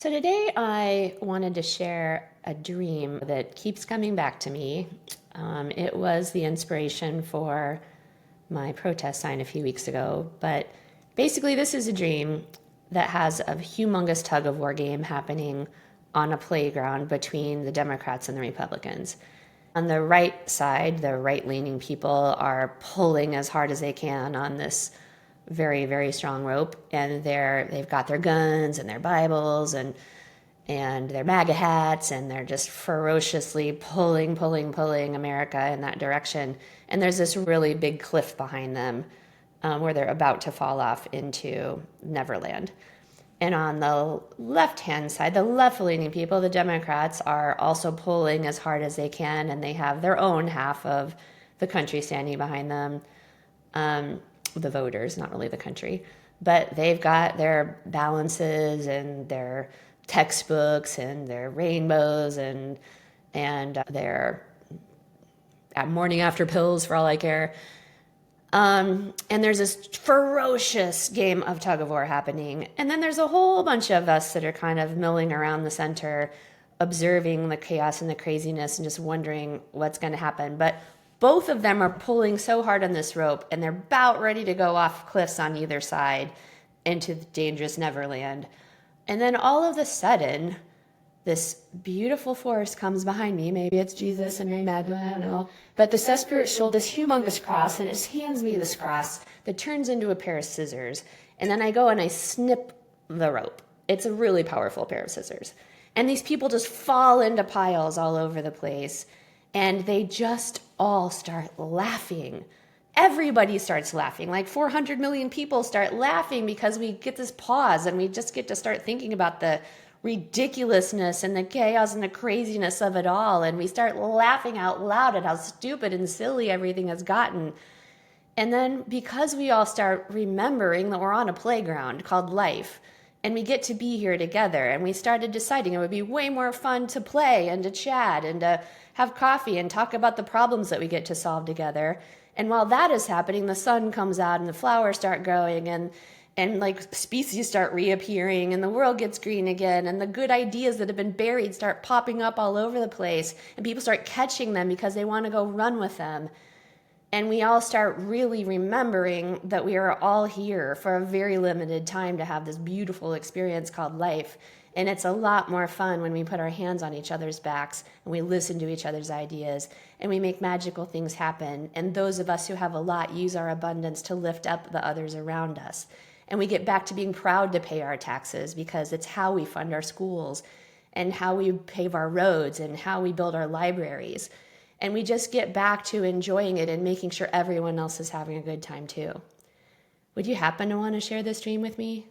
So today I wanted to share a dream that keeps coming back to me. It was the inspiration for my protest sign a few weeks ago. But basically, this is a dream that has a humongous tug of war game happening on a playground between the Democrats and the Republicans. On the right side, the right leaning people are pulling as hard as they can on this very, very strong rope, and they've got their guns and their Bibles and their MAGA hats, and they're just ferociously pulling America in that direction. And there's this really big cliff behind them where they're about to fall off into Neverland. And on the left hand side, the left leaning people, the Democrats, are also pulling as hard as they can, and they have their own half of the country standing behind them. The voters, not really the country, but they've got their balances and their textbooks and their rainbows and their morning after pills for all I care. And there's this ferocious game of tug of war happening. And then there's a whole bunch of us that are kind of milling around the center, observing the chaos and the craziness and just wondering what's going to happen. But both of them are pulling so hard on this rope, and they're about ready to go off cliffs on either side into the dangerous Neverland. And then all of a sudden, this beautiful force comes behind me. Maybe it's Jesus and Mary Magdalene, I don't know. But the Spirit showed this humongous cross, and it hands me this cross that turns into a pair of scissors. And then I go and I snip the rope. It's a really powerful pair of scissors. And these people just fall into piles all over the place. And they just all start laughing. Everybody starts laughing. Like 400 million people start laughing because we get this pause and we just get to start thinking about the ridiculousness and the chaos and the craziness of it all. And we start laughing out loud at how stupid and silly everything has gotten. And then because we all start remembering that we're on a playground called life, and we get to be here together, and we started deciding it would be way more fun to play and to chat and to have coffee and talk about the problems that we get to solve together. And while that is happening, the sun comes out and the flowers start growing and like species start reappearing and the world gets green again and the good ideas that have been buried start popping up all over the place and people start catching them because they want to go run with them. And we all start really remembering that we are all here for a very limited time to have this beautiful experience called life. And it's a lot more fun when we put our hands on each other's backs and we listen to each other's ideas and we make magical things happen. And those of us who have a lot use our abundance to lift up the others around us. And we get back to being proud to pay our taxes because it's how we fund our schools and how we pave our roads and how we build our libraries. And we just get back to enjoying it and making sure everyone else is having a good time too. Would you happen to want to share this dream with me?